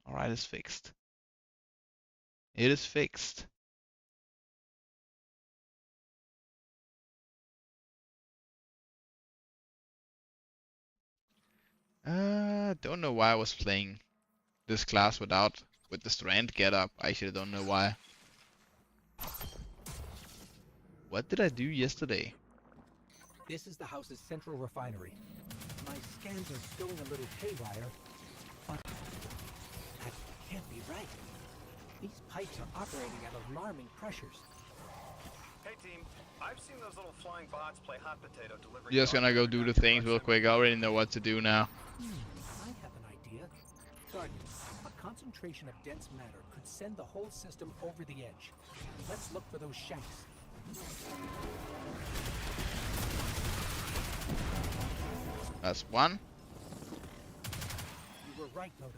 Alright, it's fixed. It is fixed. Don't know why I was playing this class with the Strand getup. I actually don't know why. What did I do yesterday? This is the house's central refinery. My scans are showing a little haywire, but that can't be right. These pipes are operating at alarming pressures. Hey team, I've seen those little flying bots play hot potato delivering. Just gonna go do the things real quick. I already know what to do now. I have an idea. Guardian, a concentration of dense matter could send the whole system over the edge. Let's look for those shanks. That's one. You were right, Lodi.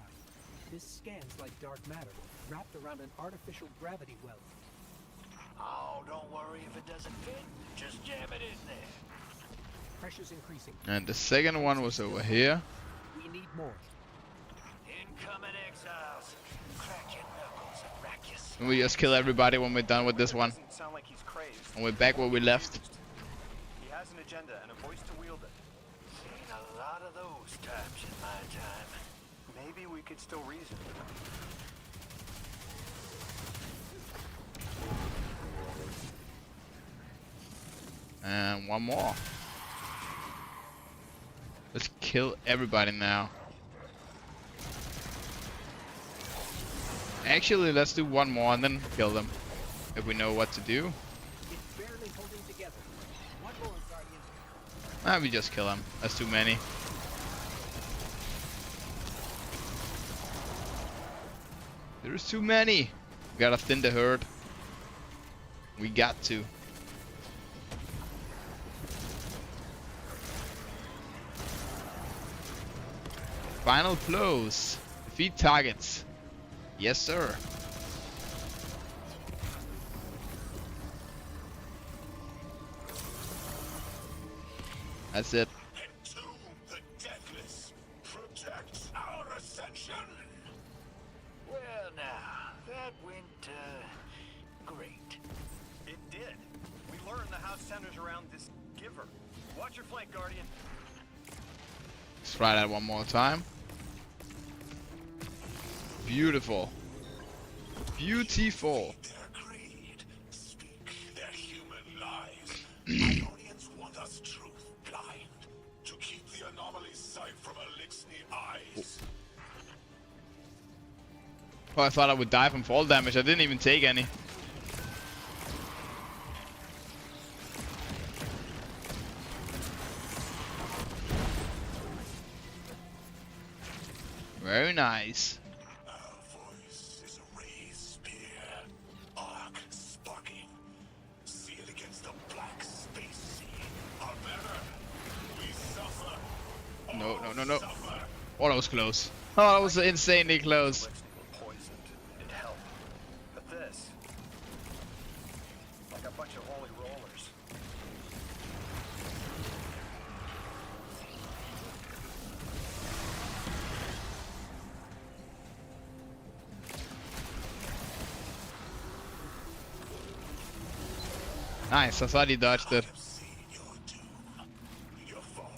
This scans like dark matter, wrapped around an artificial gravity well. Oh, don't worry if it doesn't fit. Just jam it in there. Pressure's increasing. And the second one was over here. We need more. Incoming exiles. Crack your knuckles and rack your skin. And we just kill everybody when we're done with this one. Doesn't sound like he's crazed. And we're back where we left. He has an agenda and a voice to wield it. Seen a lot of those types in my time. Maybe we could still reason. And one more. Let's kill everybody now. Actually, let's do one more and then kill them. If we know what to do. It's barely holding together. One more, Guardian. Ah, we just kill them. That's too many. There's too many. We gotta thin the herd. We got to. Final blows. Defeat targets. Yes, sir. That's it. Entomb the deathless. Protect our ascension. Well now, that went, great. It did. We learned the house centers around this giver. Watch your flank, Guardian. Let's try that one more time. Beautiful. Beautiful. Their creed. Speak their human lies. Ionians want us truth blind. To keep the anomaly's sight from Elixni eyes. Oh, I thought I would die from fall damage. I didn't even take any. Very nice. Our voice is a raised spear. Arc sparking. See it against the black space sea. Our banner. We suffer. No, no, no, no. Oh, that was close. Oh, that was insanely close. Elixir were poisoned. It helped. But this, like a bunch of holy rollers. Nice, I thought he dodged it. I've seen your doom. Your fall.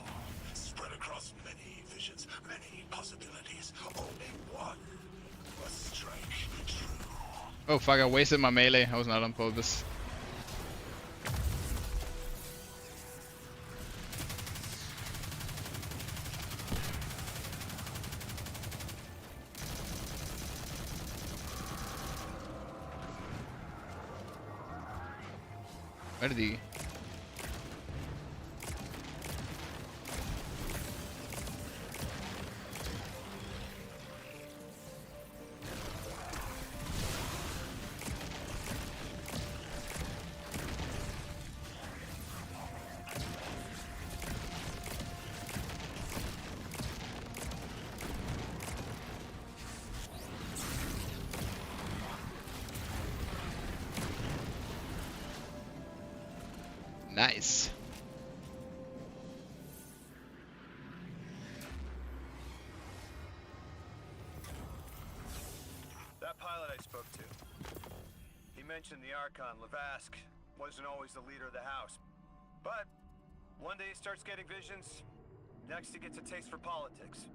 Spread across many visions, many possibilities. Only one. A strike true. Oh fuck, I wasted my melee. I was not on purpose. Where did he? Nice. Archon, Levask, wasn't always the leader of the house. But one day he starts getting visions, next he gets a taste for politics.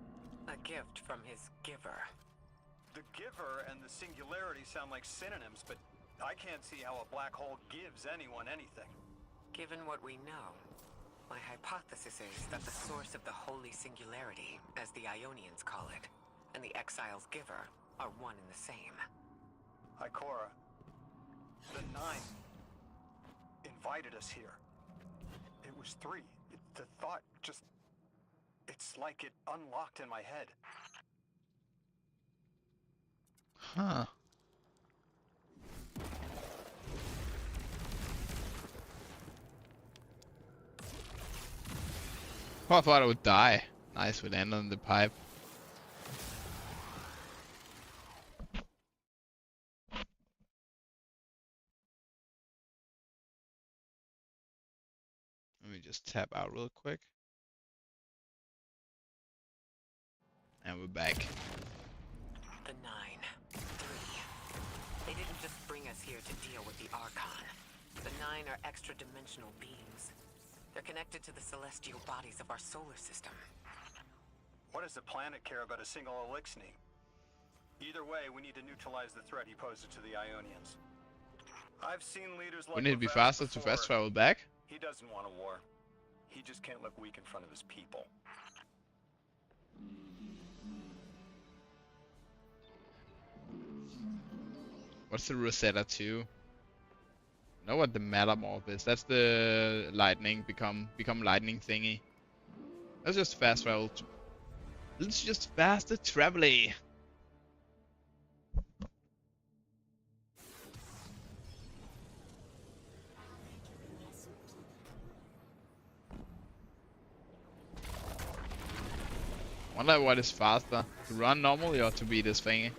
A gift from his giver. The giver and the singularity sound like synonyms, but I can't see how a black hole gives anyone anything. Given what we know, my hypothesis is that the source of the holy singularity, as the Ionians call it, and the exile's giver are one and the same. Ikora, the Nine invited us here. It was 3. The thought just... It's like it unlocked in my head. Huh. Oh, I thought I would die. Nice, we landed on the pipe. Let me just tap out real quick. And we're back. The Nine. 3. They didn't just bring us here to deal with the Archon. The Nine are extra-dimensional beings. They're connected to the celestial bodies of our solar system. What does the planet care about a single Elixni? Either way, we need to neutralize the threat he poses to the Ionians. I've seen leaders like We need to be Levask faster to before. fast travel back. He doesn't want a war. He just can't look weak in front of his people. What's the Rosetta 2? I know what the Metamorph is. That's the lightning become lightning thingy. Let's just fast travel. Let's just faster travel. Wonder what is faster, to run normally or to beat this thingy.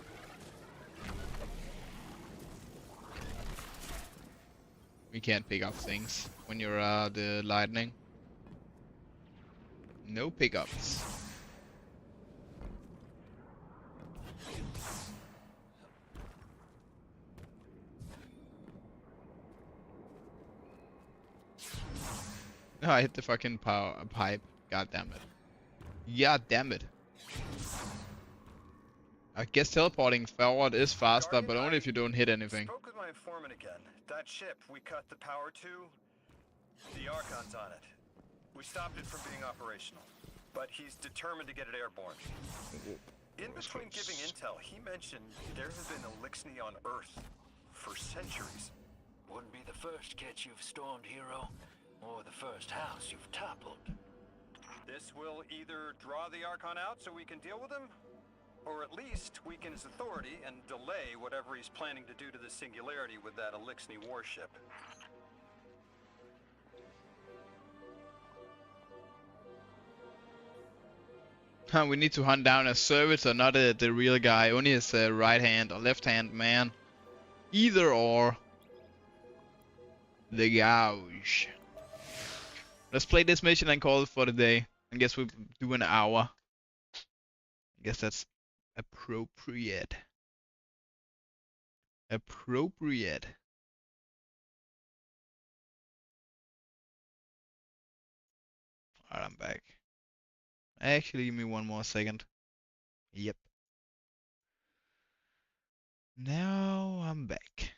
We can't pick up things when you're the lightning. No pickups. Oh, I hit the fucking pipe. God damn it. Yeah, damn it. I guess teleporting forward is faster, but only if you don't hit anything. Spoke with my informant again. That ship we cut the power to, the Archon's on it. We stopped it from being operational, but he's determined to get it airborne. In between giving intel, he mentioned there have been Elixni on Earth for centuries. Wouldn't be the first catch you've stormed, hero, or the first house you've toppled. This will either draw the Archon out so we can deal with him, or at least weaken his authority and delay whatever he's planning to do to the Singularity with that Elixni warship. We need to hunt down a servitor, not the real guy, only his right hand or left hand man. Either or. The gouge. Let's play this mission and call it for the day. I guess we'll do an hour. I guess that's appropriate. Appropriate. Alright, I'm back. Actually, give me one more second. Yep. Now I'm back.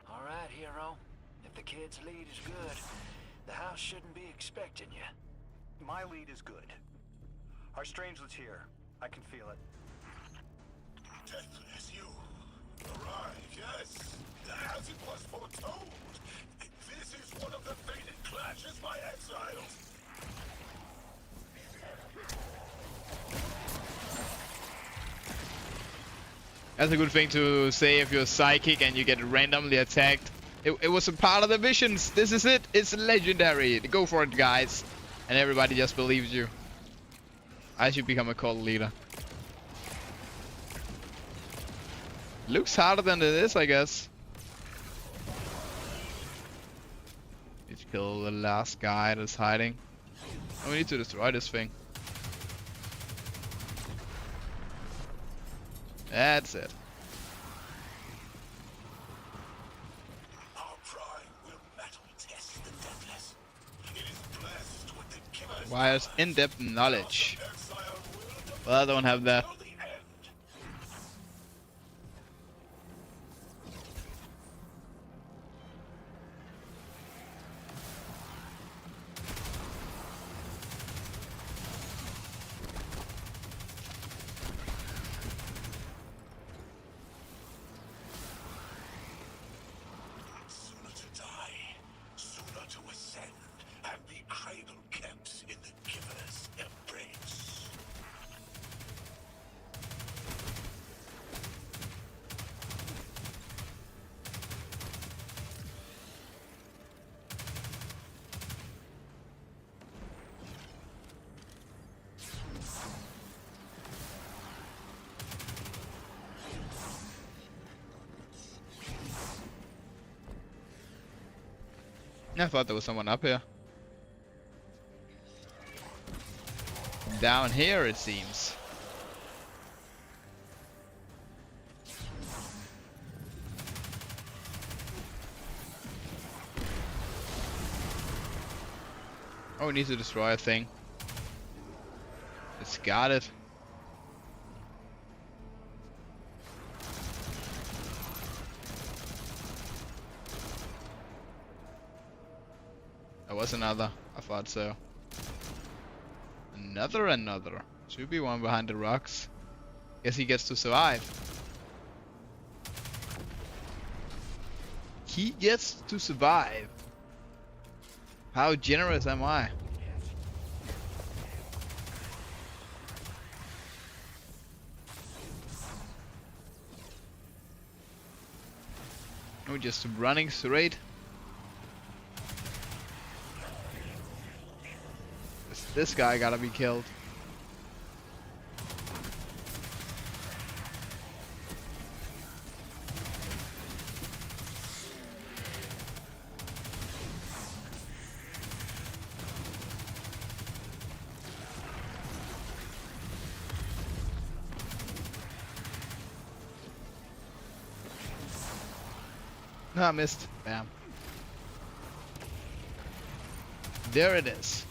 All right, hero. If the kid's lead is good, the house shouldn't be expecting you. My lead is good. Our strangelet's here. I can feel it. Deathless, you arrived, yes, as it was foretold. This is one of the fated clashes by exiles. That's a good thing to say if you're psychic and you get randomly attacked. It was a part of the visions. This is it. It's legendary. Go for it, guys. And everybody just believes you. I should become a cult leader. Looks harder than it is, I guess. Need to kill the last guy that's hiding. Oh, we need to destroy this thing. That's it. Our prime will metal test the deathless. It is blessed with the killer's Requires in-depth knowledge. exile will Well, I don't have that. till the end. Sooner to die, sooner to ascend, and be cradle kept in the giver's embrace. I thought there was someone up here. Down here, it seems. Oh, we need to destroy a thing. It's got it. There was another. I thought so. Another. Should be one behind the rocks. Guess he gets to survive. He gets to survive. How generous am I? Oh, just running straight. This guy gotta be killed. No, I missed. Bam. There it is.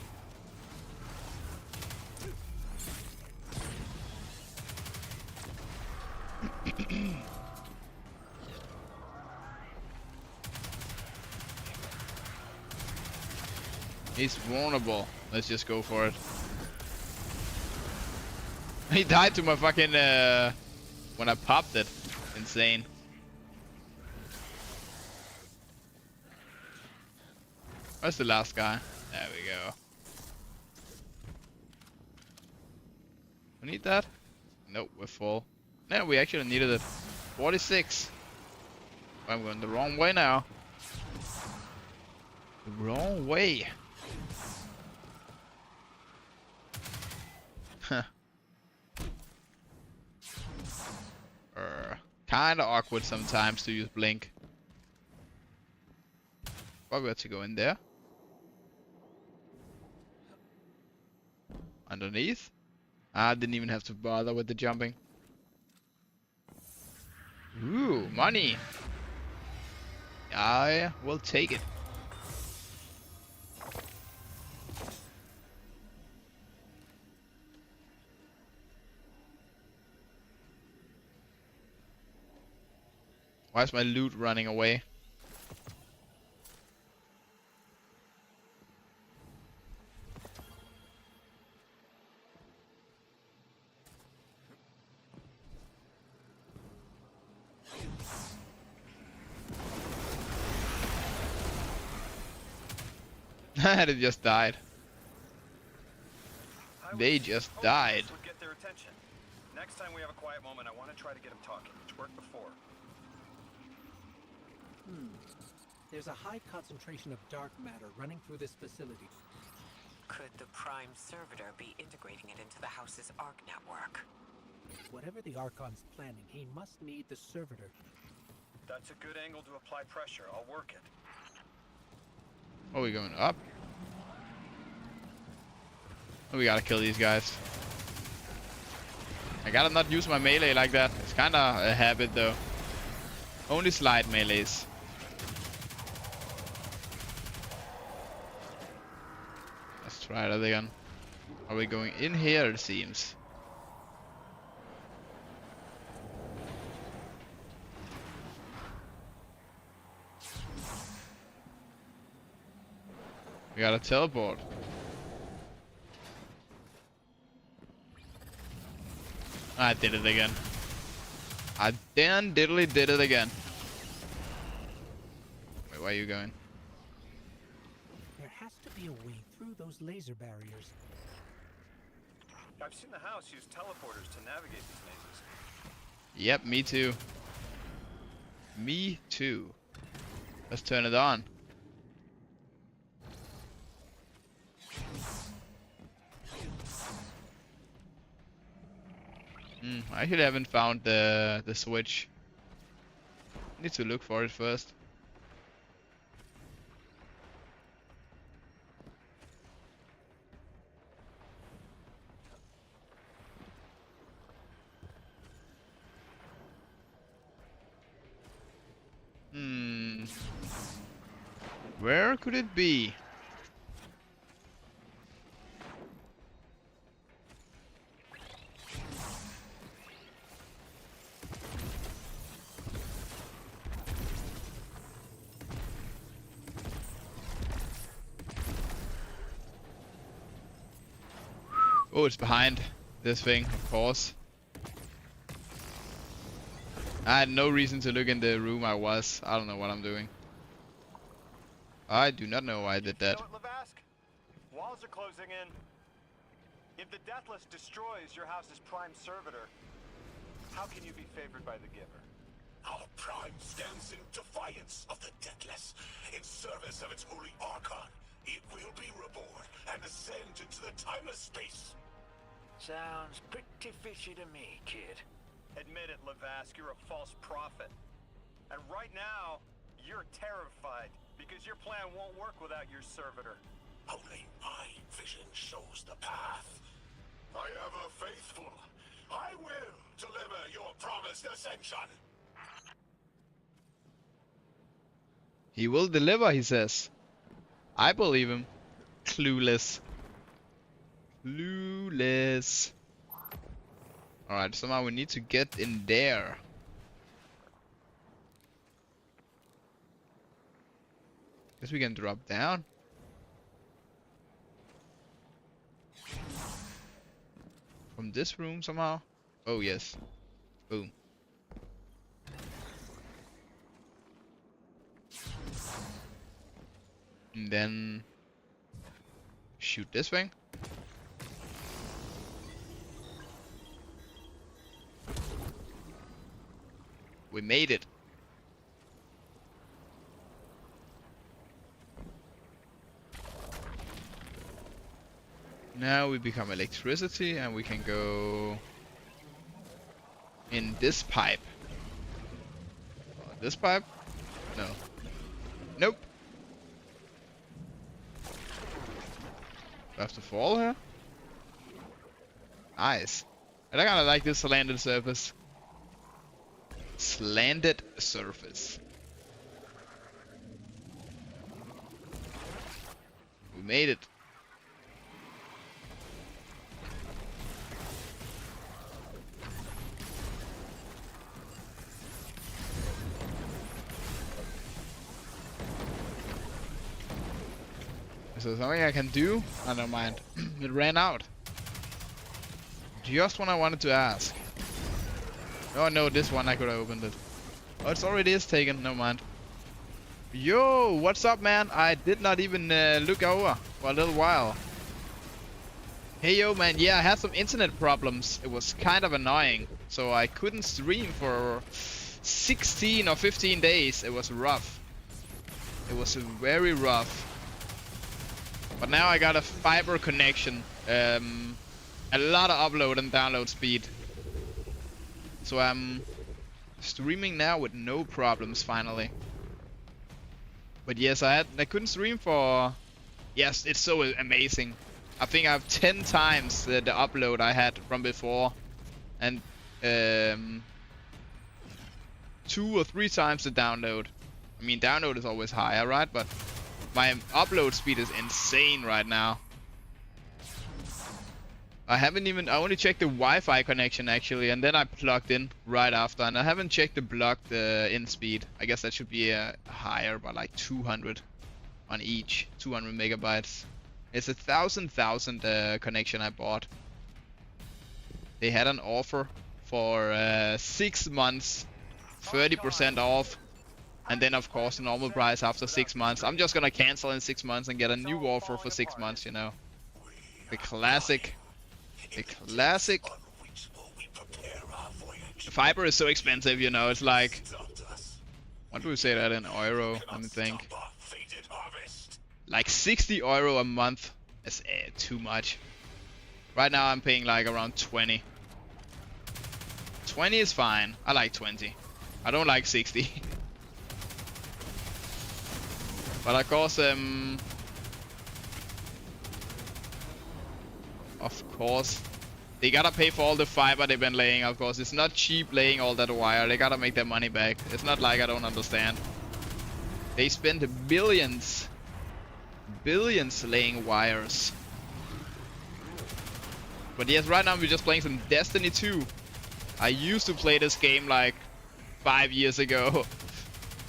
He's vulnerable. Let's just go for it. He died to my fucking when I popped it. Insane. Where's the last guy? There we go. We need that? Nope, we're full. No, we actually needed it. 46. I'm going the wrong way now. The wrong way. Huh. Kinda awkward sometimes to use blink. Forgot to go in there. Underneath? I didn't even have to bother with the jumping. Ooh, money. I will take it. Why is my loot running away? It just died. They just died. This would get their attention. Next time we have a quiet moment, I want to try to get them talking. It's worked before. There's a high concentration of dark matter running through this facility. Could the Prime Servitor be integrating it into the house's ARC network? Whatever the Archon's planning, he must need the Servitor. That's a good angle to apply pressure. I'll work it. Oh, we going up? Oh, we gotta kill these guys. I gotta not use my melee like that. It's kinda a habit though. Only slide melees. Let's try that again. Are we going in here, it seems? We gotta teleport. I did it again. I then diddly did it again. Wait, where are you going? There has to be a way through those laser barriers. I've seen the house use teleporters to navigate these mazes. Yep, me too. Me too. Let's turn it on. I actually haven't found the switch. Need to look for it first. Where could it be? Oh, it's behind this thing, of course. I had no reason to look in the room I was. I don't know what I'm doing. I do not know why I did that. You know what, Lavask? Walls are closing in. If the Deathless destroys your house's prime servitor, how can you be favored by the Giver? Our prime stands in defiance of the Deathless, in service of its holy Archon. It will be reborn and ascend into the timeless space. Sounds pretty fishy to me, kid. Admit it, Lavask, you're a false prophet. And right now, you're terrified because your plan won't work without your servitor. Only my vision shows the path. I ever faithful, I will deliver your promised ascension. He will deliver, he says. I believe him. Clueless. Clueless. Alright, somehow we need to get in there. Guess we can drop down. From this room somehow? Oh yes. Boom. And then shoot this thing. We made it. Now we become electricity and we can go in this pipe. This pipe? No. Nope. Do I have to fall here? Nice. I kind of like this slanted surface. Slanted surface. We made it. Is there something I can do? I don't mind. It ran out. Just when I wanted to ask. Oh no, this one I could have opened it. Oh, it's already is taken. No mind. Yo, what's up, man? I did not even look over for a little while. Hey, yo, man. Yeah, I had some internet problems. It was kind of annoying. So I couldn't stream for 16 or 15 days. It was rough. It was very rough. But now I got a fiber connection. A lot of upload and download speed. So I'm streaming now with no problems finally. But yes, I couldn't stream for... Yes, it's so amazing. I think I have 10 times the upload I had from before. and 2 or 3 times the download. I mean, download is always higher, right? But my upload speed is insane right now. I only checked the Wi-Fi connection actually, and then I plugged in right after, and I haven't checked the blocked in speed. I guess that should be higher by like 200 on each, 200 megabytes. It's a thousand connection I bought. They had an offer for 6 months, 30% off, and then of course the normal price after 6 months. I'm just gonna cancel in 6 months and get a new offer for 6 months, you know. The classic. The classic. Fiber is so expensive, you know. It's like, what do we say that in euro? Let me think. Like 60 euro a month. It's too much. Right now I'm paying like around 20. 20 is fine. I like 20. I don't like 60. But of course, they gotta pay for all the fiber they've been laying. Of course, it's not cheap laying all that wire. They gotta make their money back. It's not like I don't understand. They spend billions laying wires. But yes, right now we're just playing some Destiny 2. I used to play this game like 5 years ago,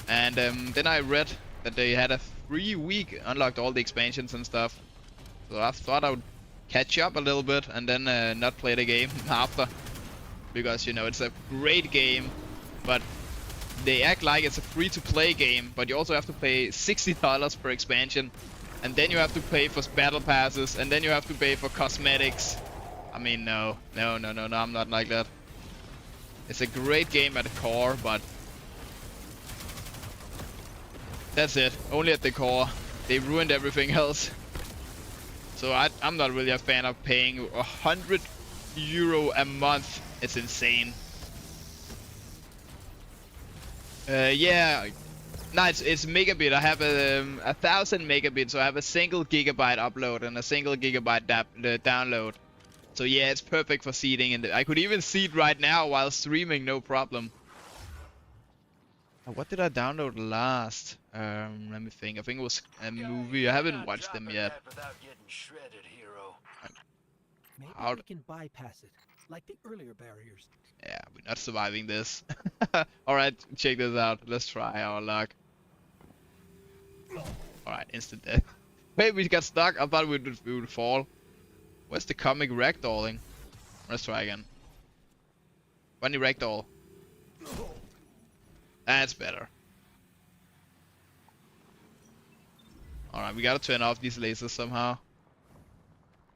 and then I read that they had a free week, unlocked all the expansions and stuff. So I thought I would catch up a little bit and then not play the game after, because you know it's a great game, but they act like it's a free-to-play game, but you also have to pay $60 per expansion, and then you have to pay for battle passes, and then you have to pay for cosmetics. I mean, no, I'm not like that. It's a great game at the core, but that's it. Only at the core. They ruined everything else. So I'm not really a fan of paying €100 a month. It's insane. Yeah. No, it's megabit. I have 1,000 megabits, so I have a single gigabyte upload and a single gigabyte download. So yeah, it's perfect for seeding, and I could even seed right now while streaming, no problem. What did I download last? Let me think. I think it was a movie. I haven't watched them yet. Maybe we can bypass it, like the earlier barriers. Yeah, we're not surviving this. Alright, check this out. Let's try our luck. Alright, instant death. Wait, we got stuck. I thought we would fall. Where's the comic ragdolling? Let's try again. Bunny ragdoll. That's better. Alright, we gotta turn off these lasers somehow.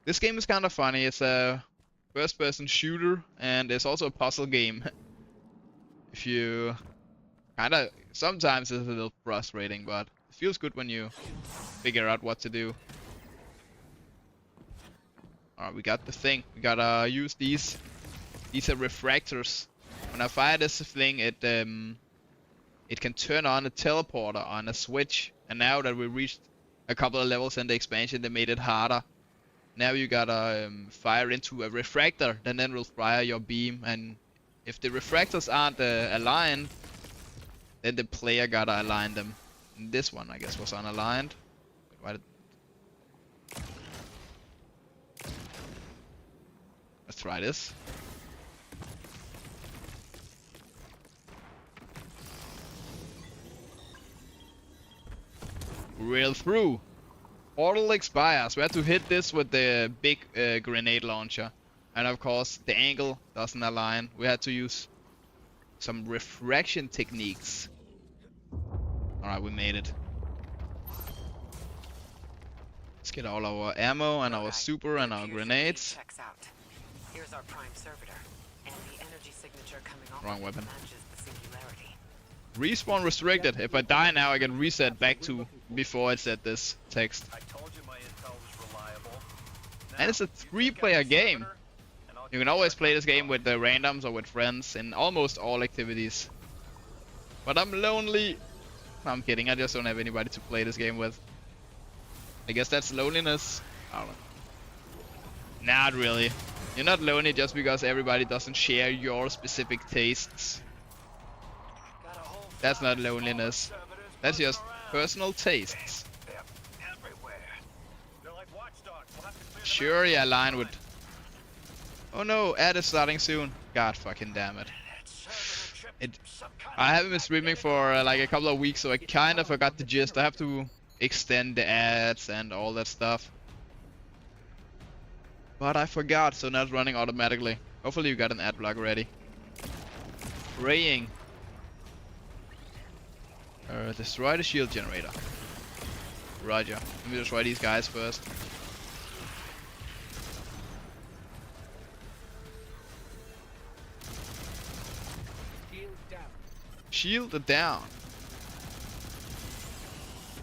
This game is kind of funny. It's a first-person shooter, and it's also a puzzle game. If you sometimes it's a little frustrating, but it feels good when you figure out what to do. Alright, we got the thing. We gotta use these. These are refractors. When I fire this thing, it can turn on a teleporter on a switch. And now that we reached a couple of levels in the expansion, they made it harder. Now you gotta fire into a refractor, then it will fire your beam. And if the refractors aren't aligned, then the player gotta align them. And this one, I guess, was unaligned. Why did... Let's try this. Rail through. Portal expires. We have to hit this with the big grenade launcher. And of course, the angle doesn't align. We had to use some refraction techniques. Alright, we made it. Let's get all our ammo and our super and our grenades. Checks out. Here's our prime servitor, and the energy signature coming off Wrong weapon. matches the singularity. Respawn restricted. If I die now, I can reset back to before it said this text. I told you my intel was reliable. And it's a 3-player game. You can always play this game with the randoms or with friends in almost all activities. But I'm lonely. I'm kidding. I just don't have anybody to play this game with. I guess that's loneliness. I don't know. Not really. You're not lonely just because everybody doesn't share your specific tastes. Got a whole That's flock not of small loneliness. conservatives That's buzzing just around. personal tastes. They're everywhere. They're like watchdogs. We'll have to clear them Sure, out. you align with. Oh no, ad is starting soon. God fucking damn it. That server trip It- some kind I of haven't been streaming for like a couple of weeks, so I kind of forgot the gist. I have to extend the ads and all that stuff. But I forgot, so now it's running automatically. Hopefully you got an ad block ready. Praying. Destroy the shield generator. Roger. Let me destroy these guys first. Shield down. Shield down.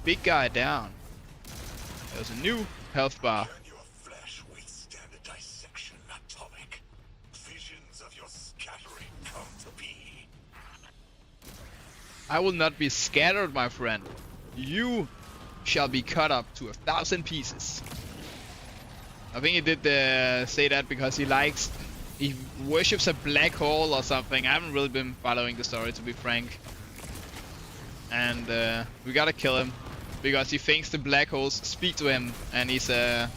Big guy down. There's a new health bar. Can your flesh withstand a dissection, Atomic? Visions of your scattering come to be. I will not be scattered, my friend. You shall be cut up to 1,000 pieces. I think he did say that because he worships a black hole or something. I haven't really been following the story, to be frank. And we gotta kill him because he thinks the black holes speak to him, and he's a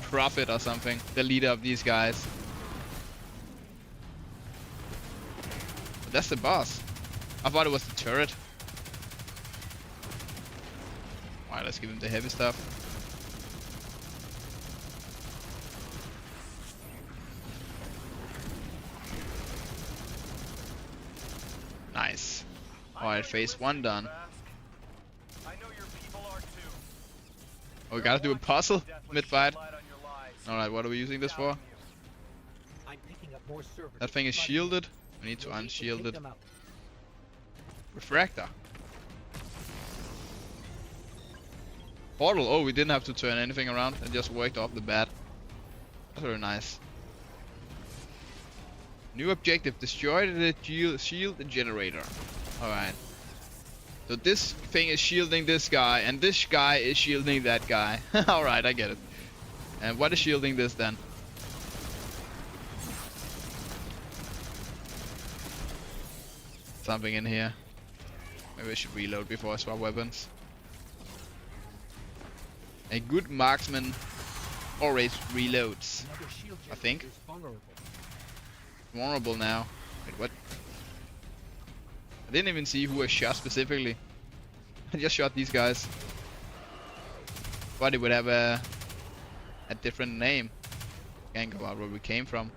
prophet or something, the leader of these guys. But that's the boss. I thought it was the turret. Alright, let's give him the heavy stuff. Nice. Alright, phase 1 done. I know your people are too. Oh, we gotta do a puzzle mid-fight. Light on your lies. Alright, what are we using this for? I'm picking up more servers. That thing is Front. shielded. We need to You'll unshield take it. them out. Refractor. Portal. Oh, we didn't have to turn anything around. It just worked off the bat. That's very nice. New objective. Destroy the shield generator. Alright. So this thing is shielding this guy, and this guy is shielding that guy. Alright, I get it. And what is shielding this then? Something in here. Maybe I should reload before I swap weapons. A good marksman always reloads. Another shield I think. generator is vulnerable. Vulnerable now. Wait, what? I didn't even see who I shot specifically. I just shot these guys. But it would have a different name. Can't go out where we came from.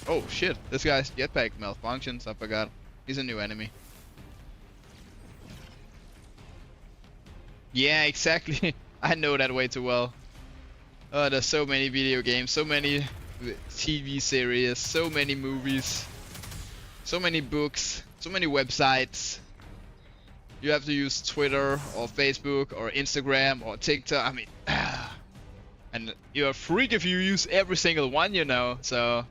Oh shit, this guy's jetpack malfunctions, I forgot. He's a new enemy. Yeah, exactly. I know that way too well. Oh, there's so many video games, so many TV series, so many movies, so many books, so many websites. You have to use Twitter or Facebook or Instagram or TikTok. I mean, and you're a freak if you use every single one, you know. So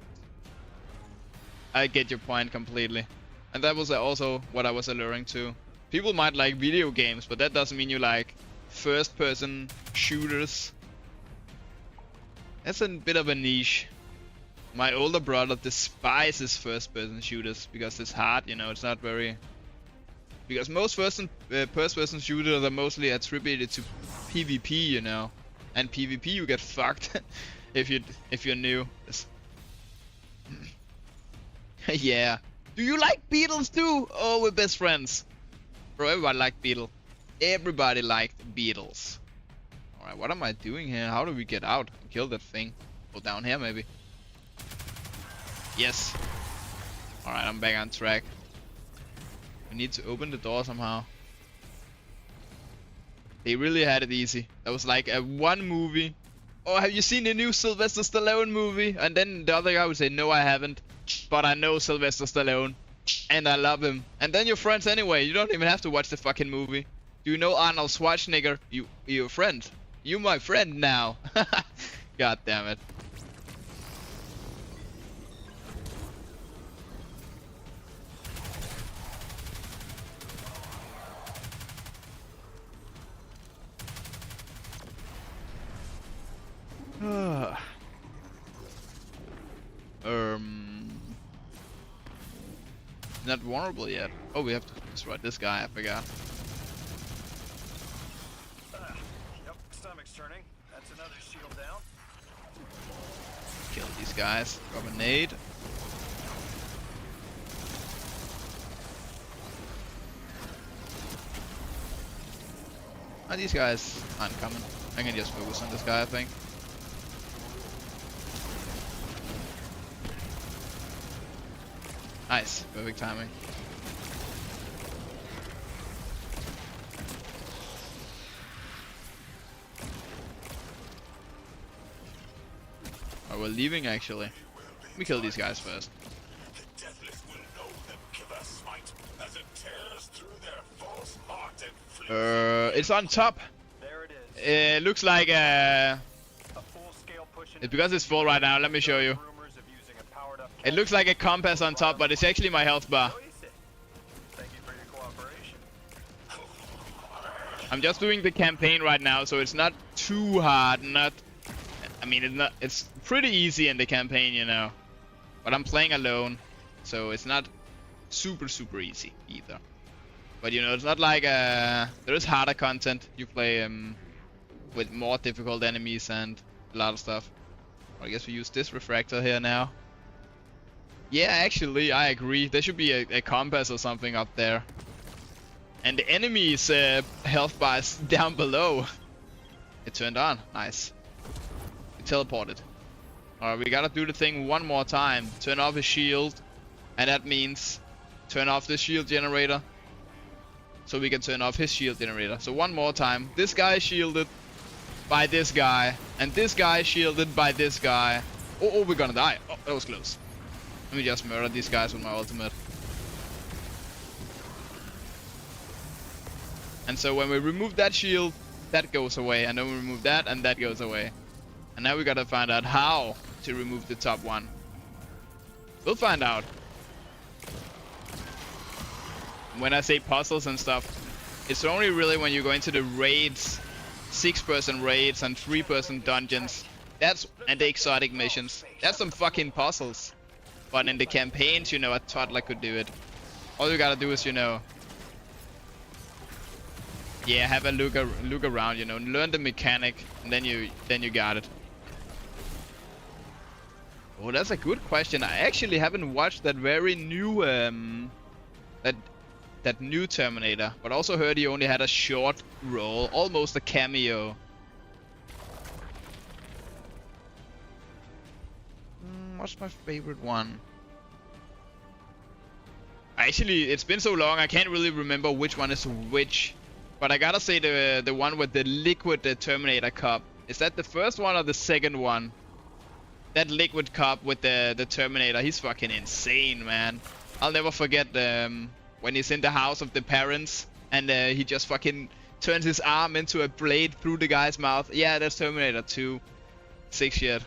I get your point completely. And that was also what I was alluring to. People might like video games, but that doesn't mean you like first-person shooters. That's a bit of a niche. My older brother despises first-person shooters because it's hard, you know, it's not very... Because most first-person shooters are mostly attributed to PvP, you know. And PvP you get fucked if you're new. Yeah. Do you like Beatles too? Oh, we're best friends. Bro, everybody liked Beatles. Everybody liked Beatles. Alright, what am I doing here? How do we get out and kill that thing? Go down here maybe. Yes. Alright, I'm back on track. We need to open the door somehow. They really had it easy. That was like a one movie. Oh, have you seen the new Sylvester Stallone movie? And then the other guy would say, no, I haven't. But I know Sylvester Stallone. And I love him. And then you're friends anyway. You don't even have to watch the fucking movie. Do you know Arnold Schwarzenegger? You're a friend. You my friend now. God damn it. not vulnerable yet. Oh, we have to destroy this guy, I forgot. Yep, stomach's turning. That's another shield down. Kill these guys. Drop a nade. These guys aren't coming. I can just focus on this guy, I think. Nice, perfect timing. Oh, we're leaving actually. Let me kill these guys first. The Deathless will know them killer smite as it tears through their false heart and flees. It's on top. There it is. It looks like A full-scale push into it's because it's full right now. Let me show you. rumors of using a powered-up It looks like a compass on top, but it's actually my health bar. Thank you for your cooperation. I'm just doing the campaign right now, so it's not too hard. I mean, it's pretty easy in the campaign, you know. But I'm playing alone, so it's not super easy either. But you know, it's not like there is harder content. You play with more difficult enemies and a lot of stuff. I guess we use this refractor here now. Yeah, actually, I agree. There should be a compass or something up there. And the enemy's health bar is down below. It turned on. Nice. It teleported. Alright, we gotta do the thing one more time. Turn off his shield. And that means turn off the shield generator. So we can turn off his shield generator. So one more time. This guy is shielded by this guy. And this guy is shielded by this guy. Oh, we're gonna die. Oh, that was close. Let me just murder these guys with my ultimate. And so when we remove that shield, that goes away. And then we remove that, and that goes away. And now we gotta find out how to remove the top one. We'll find out. When I say puzzles and stuff, it's only really when you go into the raids, 6-person raids and 3-person dungeons. And the exotic missions. That's some fucking puzzles. But in the campaigns, you know, a toddler could do it. All you gotta do is, you know, yeah, have a look around, you know, learn the mechanic, and then you got it. Oh, that's a good question. I actually haven't watched that very new that new Terminator, but also heard he only had a short role, almost a cameo. What's my favorite one? Actually, it's been so long I can't really remember which one is which. But I gotta say the one with the liquid Terminator cup. Is that the first one or the second one? That liquid cup with the Terminator, he's fucking insane, man. I'll never forget when he's in the house of the parents and he just fucking turns his arm into a blade through the guy's mouth. Yeah, that's Terminator 2. 6 shit.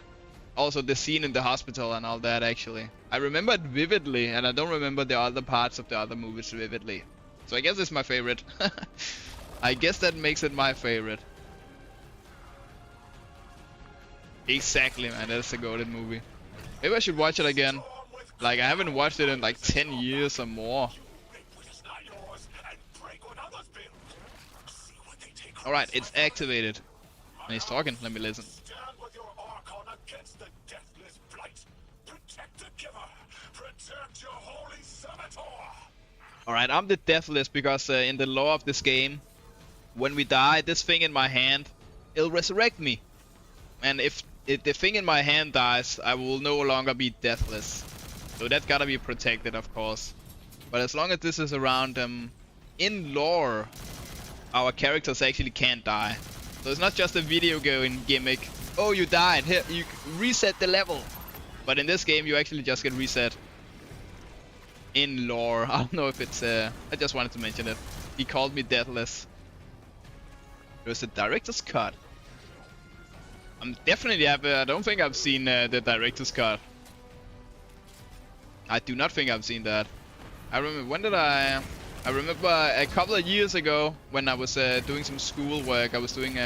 Also the scene in the hospital and all that, actually. I remember it vividly, and I don't remember the other parts of the other movies vividly. So I guess it's my favorite. I guess that makes it my favorite. Exactly, man. That's a golden movie. Maybe I should watch it again. Like, I haven't watched it in like 10 years or more. Alright, it's activated. And he's talking. Let me listen. Alright, I'm the Deathless because in the lore of this game, when we die, this thing in my hand, it'll resurrect me. And if the thing in my hand dies, I will no longer be Deathless. So that's gotta be protected, of course. But as long as this is around, in lore, our characters actually can't die. So it's not just a video game gimmick. Oh, you died. Here, you reset the level. But in this game, you actually just get reset. In lore. I don't know if it's I just wanted to mention it. He called me Deathless. It was a director's cut. I'm definitely I don't think I've seen the director's cut. I do not think I've seen that. I remember when did I remember a couple of years ago when I was doing some school work. I was doing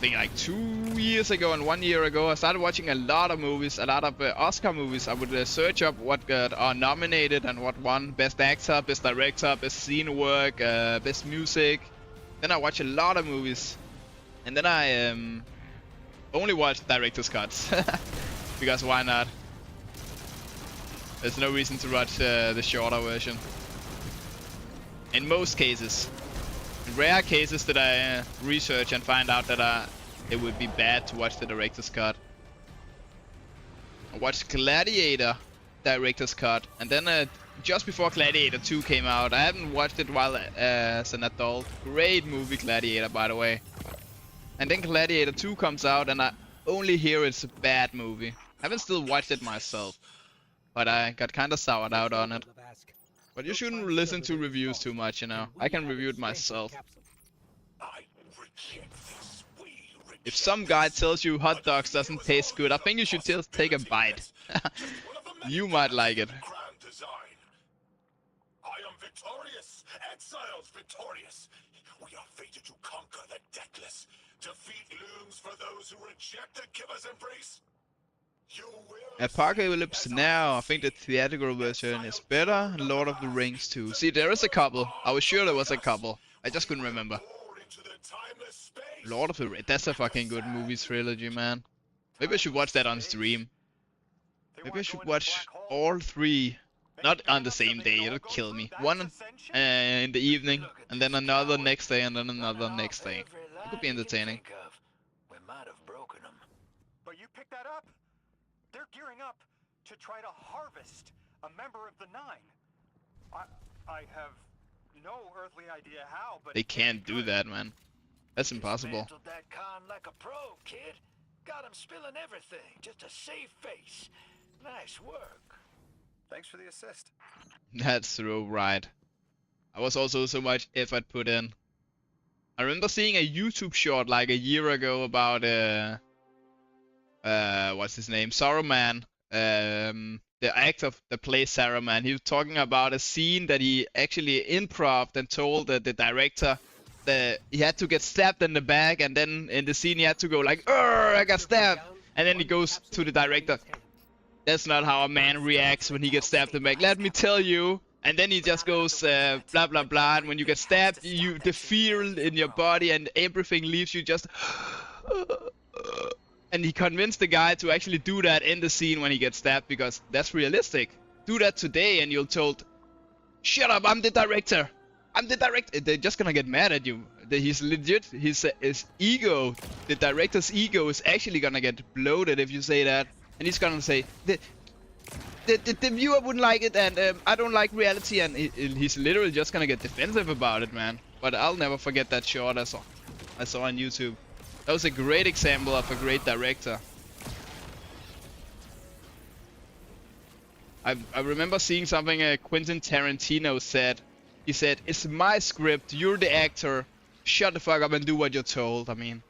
think like 2 years ago and 1 year ago, I started watching a lot of movies, a lot of Oscar movies. I would search up what got nominated and what won: Best Actor, Best Director, Best Scene Work, Best Music. Then I watch a lot of movies, and then I only watch director's cuts because why not? There's no reason to watch the shorter version. In most cases. In rare cases that I research and find out that it would be bad to watch the director's cut. I watched Gladiator director's cut, and then just before Gladiator 2 came out, I haven't watched it while as an adult. Great movie, Gladiator, by the way. And then Gladiator 2 comes out, and I only hear it's a bad movie. I haven't still watched it myself, but I got kind of soured out on it. But you shouldn't listen to reviews too much, you know. I can review it myself. I reject this. We reject If some guy tells you hot dogs doesn't taste good, I think you should just take a bite. You might like it. grand design. I am victorious. Exiles victorious. We are fated to conquer the deathless. Defeat looms for those who reject Akiba's embrace. You will Apocalypse Now, I think the theatrical version is better. Lord of the Rings too. See, there is a couple. I was sure there was a couple. I just couldn't remember. pour into the timeless space. Lord of the Rings, that's a fucking good movie trilogy, man. Maybe I should watch that on stream. They Maybe I wanna should go into watch black hole? all three. Maybe Not dream on the of same something day, no it'll one goes kill through? me. That's One ascension? in the evening, Look at and then these another cowards. next day, and then another Running next off day. every It line could be you can entertaining. think of. We might have broken them. But you picked that up. They're gearing up to try to harvest a member of the Nine. I have no earthly idea how, but They it can't can't be do good. that, man. That's impossible. Dismantled that con like a pro, kid. Got him spilling everything. Just a safe face. Nice work. Thanks for the assist. That's so right. I was also so much effort put in. I remember seeing a YouTube short like a year ago about what's his name? Saruman. The actor that plays Saruman. He was talking about a scene that he actually improv'd and told the director that he had to get stabbed in the back, and then in the scene he had to go like, "Urgh, I got stabbed," and then he goes to the director. That's not how a man reacts when he gets stabbed in the back. Let me tell you. And then he just goes blah blah blah. And when you get stabbed, the fear in your body and everything leaves you just. And he convinced the guy to actually do that in the scene when he gets stabbed, because that's realistic. Do that today and you're told, "Shut up! I'm the director. I'm the director." They're just gonna get mad at you. He's legit. His ego, the director's ego, is actually gonna get bloated if you say that. And he's gonna say, the viewer wouldn't like it, and I don't like reality, and he's literally just gonna get defensive about it, man. But I'll never forget that short I saw on YouTube. That was a great example of a great director. I remember seeing something Quentin Tarantino said. He said, "It's my script, you're the actor. Shut the fuck up and do what you're told." I mean,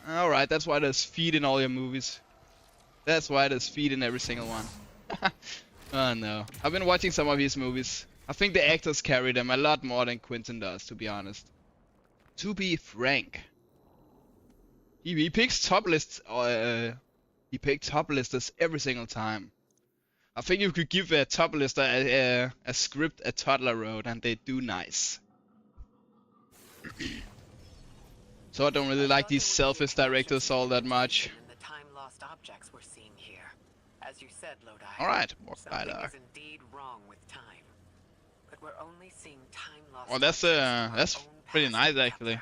alright, that's why there's feet in all your movies. That's why there's feet in every single one. Oh no. I've been watching some of his movies. I think the actors carry them a lot more than Quentin does, to be honest. To be frank. He picks top lists. He picks top listers every single time. I think you could give a top lister a script a toddler wrote, and they do nice. So I don't really like these selfish directors all that much. And the time-lost objects we're seeing here. As you said, Lodi. Alright, more Something dialogue. is indeed wrong with time. But we're only seeing time-lost Oh, that's objects from our own pretty past nice together, actually.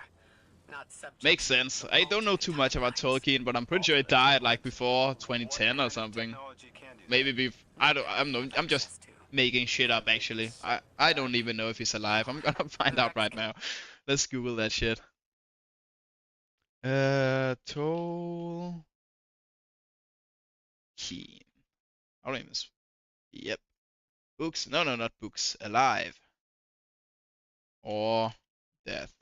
not subject Makes to sense. I don't know too much about Tolkien, but I'm pretty sure he died like before 2010 or something. Technology can do that. Maybe I'm just making shit up actually. I don't even know if he's alive. I'm gonna find out right now. Let's Google that shit. Tolkien. I don't even. Yep. Books? No, not books. Alive. Or death.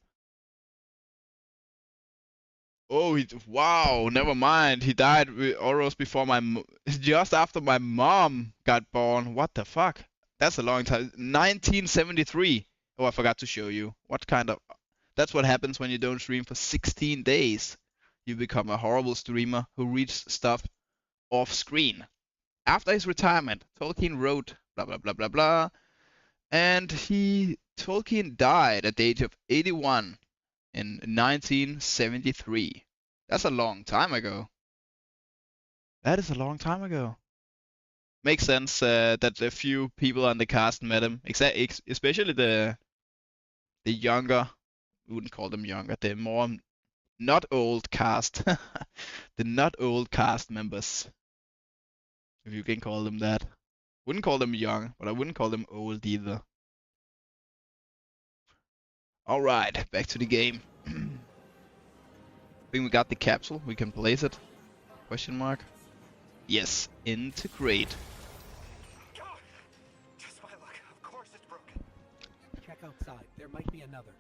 Oh, wow. Never mind. He died almost before just after my mom got born. What the fuck? That's a long time. 1973. Oh, I forgot to show you. What kind of That's what happens when you don't stream for 16 days. You become a horrible streamer who reads stuff off screen. After his retirement, Tolkien wrote blah blah blah blah blah, and Tolkien died at the age of 81 in 1973. That's a long time ago. That is a long time ago. Makes sense that a few people on the cast met him, especially the younger. We wouldn't call them younger. The more not old cast, the not old cast members, if you can call them that. Wouldn't call them young, but I wouldn't call them old either. All right, back to the game. I think we got the capsule. We can place it. Question mark. Yes, integrate. God, just my luck. Of course it's broken. Check outside. There might be another.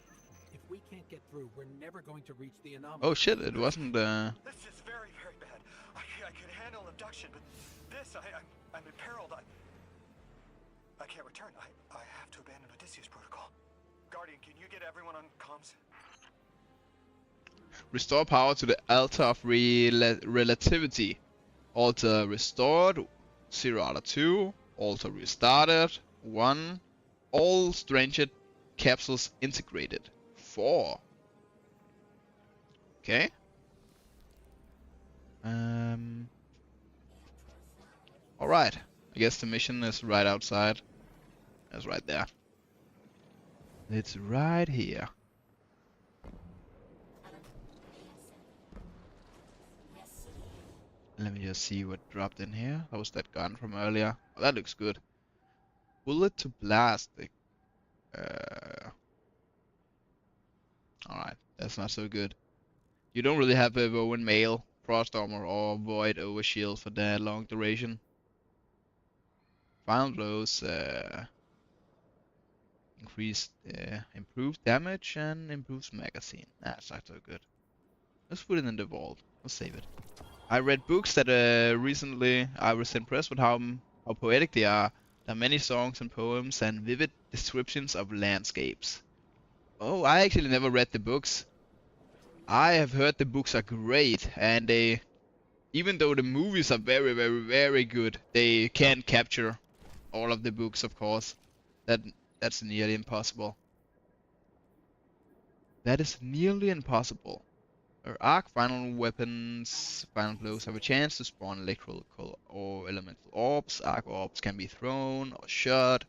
If we can't get through, we're never going to reach the anomaly. Oh shit! It wasn't. This is very, very bad. I could handle abduction, but this, I'm imperiled. I can't return. I have to abandon Odysseus protocol. Guardian, can you get everyone on comms? Restore power to the altar of relativity. Altar restored. 0 out of 2. Altar restarted. 1. All stranded capsules integrated. 4. Okay. Alright. I guess the mission is right outside. That's right there. It's right here. Let me just see what dropped in here. That was that gun from earlier. Oh, that looks good. Bullet to blast. Alright, that's not so good. You don't really have a Rowan Mail, Frost Armor, or Void Overshield for that long duration. Final blows increased, improved damage and improves magazine. That's not so good. Let's put it in the vault. Let's save it. I read books that recently. I was impressed with how poetic they are. There are many songs and poems and vivid descriptions of landscapes. Oh, I actually never read the books. I have heard the books are great, and they, even though the movies are very, very, very good, they can't capture all of the books, of course. That's nearly impossible. That is nearly impossible. Arc final weapons, final blows have a chance to spawn electrical or elemental orbs. Arc orbs can be thrown or shot.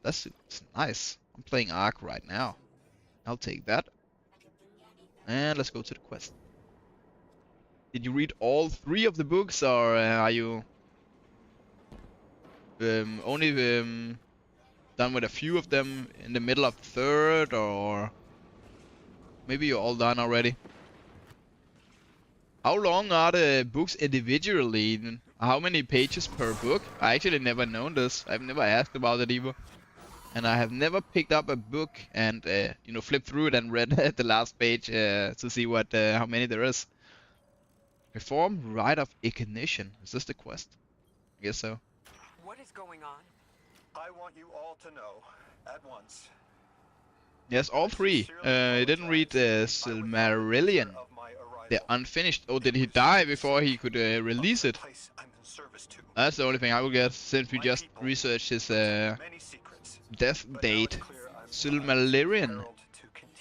That's nice. I'm playing Arc right now. I'll take that. And let's go to the quest. Did you read all 3 of the books, or are you only done with a few of them in the middle of the 3rd, or maybe you're all done already? How long are the books individually? How many pages per book? I actually never known this. I've never asked about it either. And I have never picked up a book and flipped through it and read the last page to see what how many there is. Perform Rite of Ignition. Is this the quest? I guess so. What is going on? I want you all to know, at once. Yes, all 3. I didn't read Silmarillion. The unfinished. Oh, did he die before he could release it? That's the only thing I will get, since we just researched his death date. Silmarillion.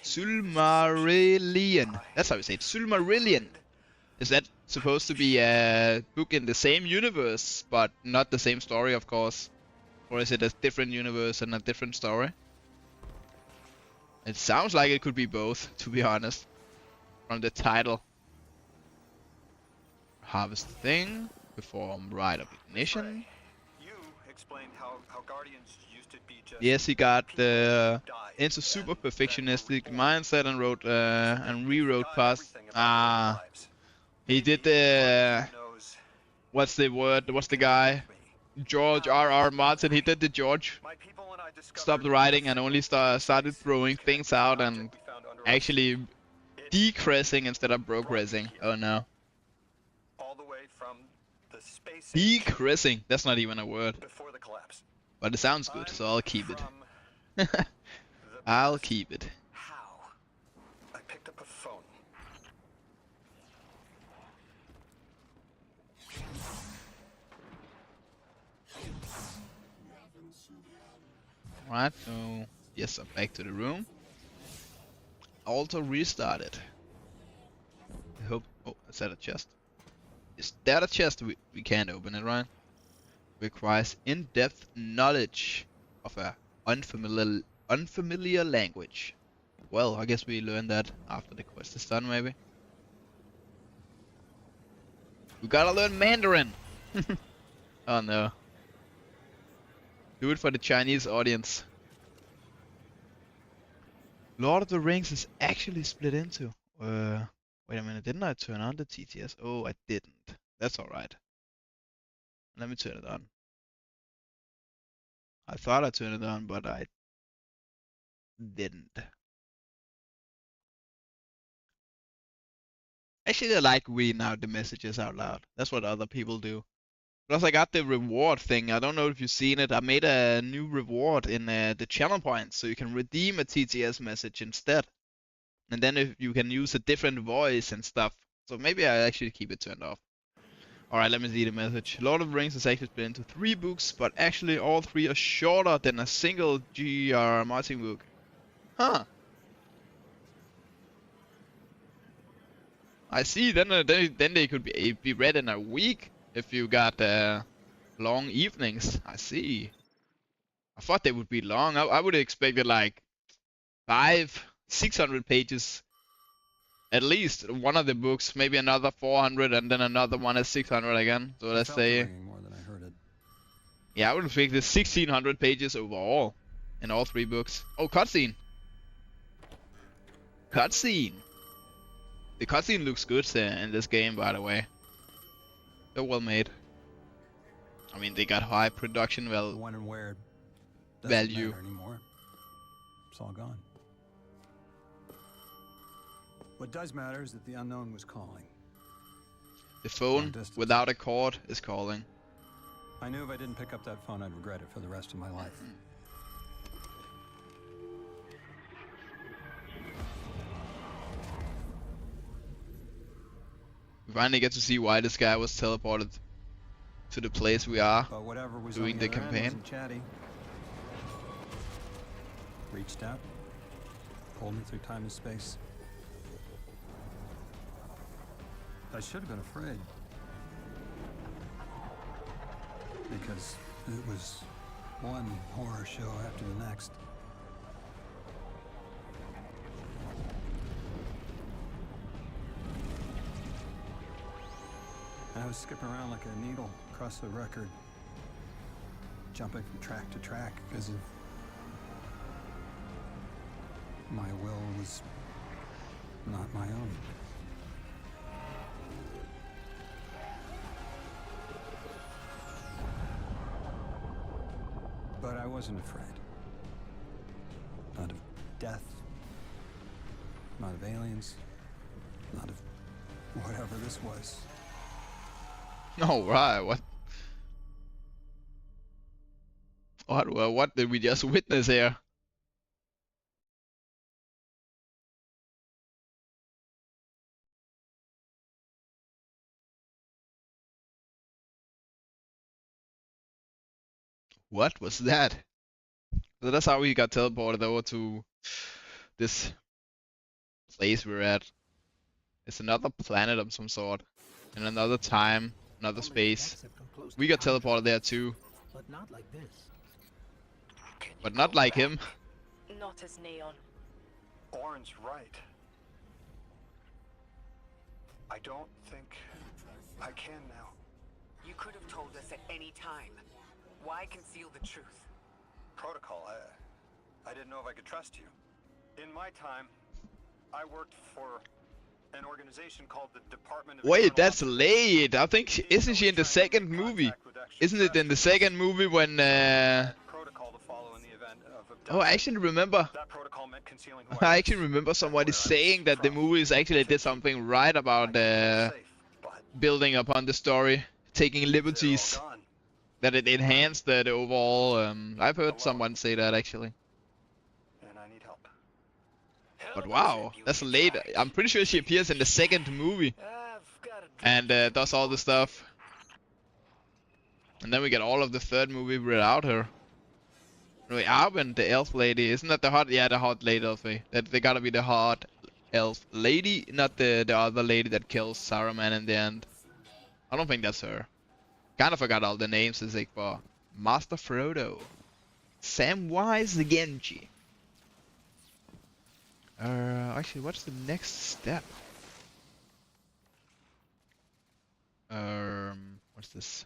Silmarillion. That's how we say it. Silmarillion. Is that supposed to be a book in the same universe, but not the same story, of course? Or is it a different universe and a different story? It sounds like it could be both, to be honest. From the title. Harvest thing. Perform Rite of Ignition. You explained how Guardians used to be just. Yes, he got into super perfectionistic mindset and wrote and rewrote past. He did the what's the word? What's the guy? George R.R. Martin. He did the George. Stopped writing and only started throwing things out and actually decreasing instead of progressing. Oh no. Decreasing. That's not even a word. But it sounds good, so I'll keep it. I'll keep it. How? Alright, so yes, I'm back to the room. Also restarted. I hope. Oh, is that a chest? Is that a chest? We can't open it, right? Requires in-depth knowledge of a unfamiliar language. Well, I guess we learn that after the quest is done, maybe. We gotta learn Mandarin! Oh no. Do it for the Chinese audience. Lord of the Rings is actually split into. Wait a minute, didn't I turn on the TTS? Oh, I didn't. That's alright. Let me turn it on. I thought I turned it on, but I didn't. Actually, I like reading out the messages out loud. That's what other people do. Plus, I got the reward thing. I don't know if you've seen it. I made a new reward in the channel points, so you can redeem a TTS message instead. And then if you can use a different voice and stuff. So maybe I actually keep it turned off. Alright, let me see the message. Lord of the Rings is actually split into 3 books, but actually all 3 are shorter than a single G.R. Martin book. Huh. I see, then they could be read in a week if you got long evenings. I see. I thought they would be long. I would have expected like 600 pages. At least one of the books, maybe another 400, and then another one at 600 again. So let's say, More than I heard it. yeah, I would think there's 1600 pages overall in all 3 books. Oh, cutscene. Cutscene. The cutscene looks good in this game, by the way. They're well made. I mean, they got high production The when and where doesn't value. matter anymore. It's all gone. What does matter is that the unknown was calling. The phone distance. without a cord is calling. I knew if I didn't pick up that phone, I'd regret it for the rest of my life. We finally get to see why this guy was teleported to the place we are. But whatever was Doing on the other end campaign. wasn't chatty. Reached out, pulled me through time and space. I should have been afraid. Because it was one horror show after the next. And I was skipping around like a needle across the record, jumping from track to track because of my will was not my own. But I wasn't afraid. Not of death, not of aliens, not of whatever this was. Oh, right, what? What did we just witness here? What was that? So that's how we got teleported over to this place we're at. It's another planet of some sort. In another time, another space. We got teleported there too. But not like this. But not like him. Not as Neon. Orin's right. I don't think I can now. You could have told us at any time. Why conceal the truth? Protocol, I didn't know if I could trust you. In my time, I worked for an organization called the Department of Wait, Internal that's Affairs. late. I think, isn't she in the second movie? Isn't it in the second movie when Protocol to follow in the event of Oh, I actually remember. That protocol meant concealing who I I actually was remember and somebody where I was saying that the from. movies actually did something right about Safe, but building upon the story, taking they're liberties, all gone. that it enhanced the overall. I've heard someone say that actually. And I need help. But wow, that's late. I'm pretty sure she appears in the second movie and does all the stuff. And then we get all of the third movie without her. Wait, Arwen, the elf lady, isn't that the hot? Yeah, the hot lady elf. That they gotta be the hot elf lady, not the other lady that kills Saruman in the end. I don't think that's her. Kind of forgot all the names as like for Master Frodo, Samwise Genji. Actually, what's the next step? What's this?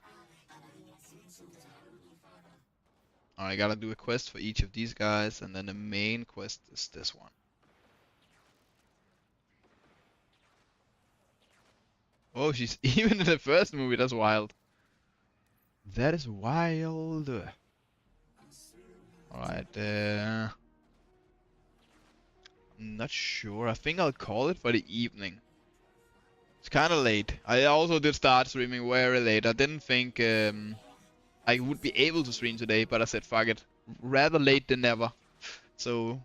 I gotta do a quest for each of these guys, and then the main quest is this one. Oh, she's even in the first movie. That's wild. That is wild. Alright, I'm not sure. I think I'll call it for the evening. It's kind of late. I also did start streaming very late. I didn't think I would be able to stream today, but I said fuck it. Rather late than never. So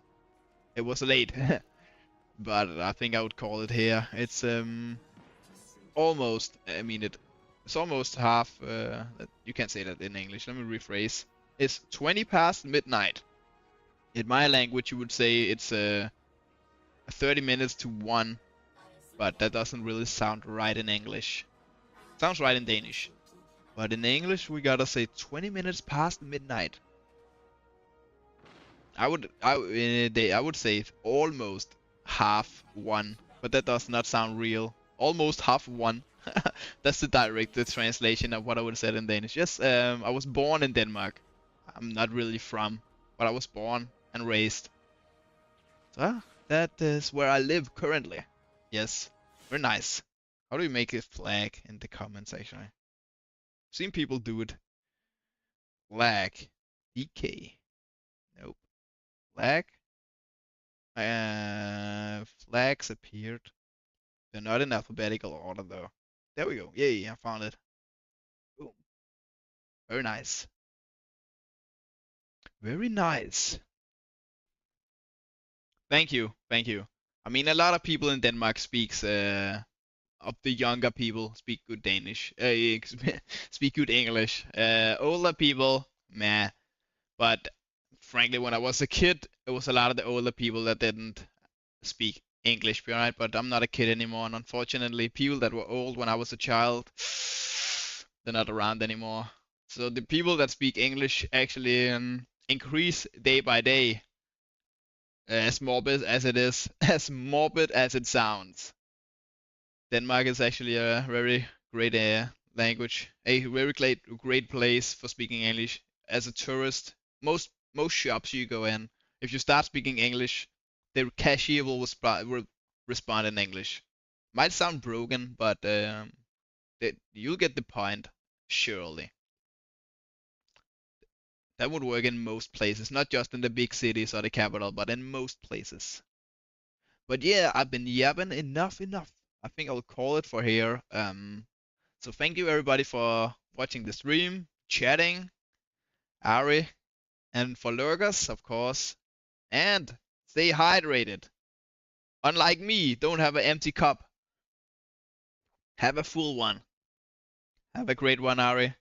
it was late. But I think I would call it here. It's almost, I mean it's almost half, you can't say that in English. Let me rephrase. It's 20 past midnight. In my language you would say it's 30 minutes to 1. But that doesn't really sound right in English. Sounds right in Danish. But in English we gotta say 20 minutes past midnight. I would say almost half 1, but that does not sound real. Almost half 1. That's the direct translation of what I would have said in Danish. Yes, I was born in Denmark. I'm not really from, but I was born and raised. So that is where I live currently. Yes, very nice. How do you make a flag in the comments actually? I've seen people do it. Flag. DK. Nope. Flag. Flags appeared. They're not in alphabetical order though. There we go. Yay, I found it. Boom. Very nice. Very nice. Thank you. Thank you. I mean, a lot of people in Denmark speaks, of the younger people speak good Danish. Speak good English. Older people, meh. But frankly, when I was a kid, it was a lot of the older people that didn't speak English, right? But I'm not a kid anymore, and unfortunately, people that were old when I was a child, they're not around anymore. So the people that speak English actually increase day by day. As morbid as it is, as morbid as it sounds. Denmark is actually a very great language, a very great place for speaking English. As a tourist, most shops you go in, if you start speaking English, the cashier will respond in English. Might sound broken, but you'll get the point, surely. That would work in most places, not just in the big cities or the capital, but in most places. But yeah, I've been yapping enough. I think I'll call it for here. So thank you everybody for watching the stream, chatting, Ari, and for lurkers, of course. And stay hydrated. Unlike me, don't have an empty cup. Have a full one. Have a great one, Ari.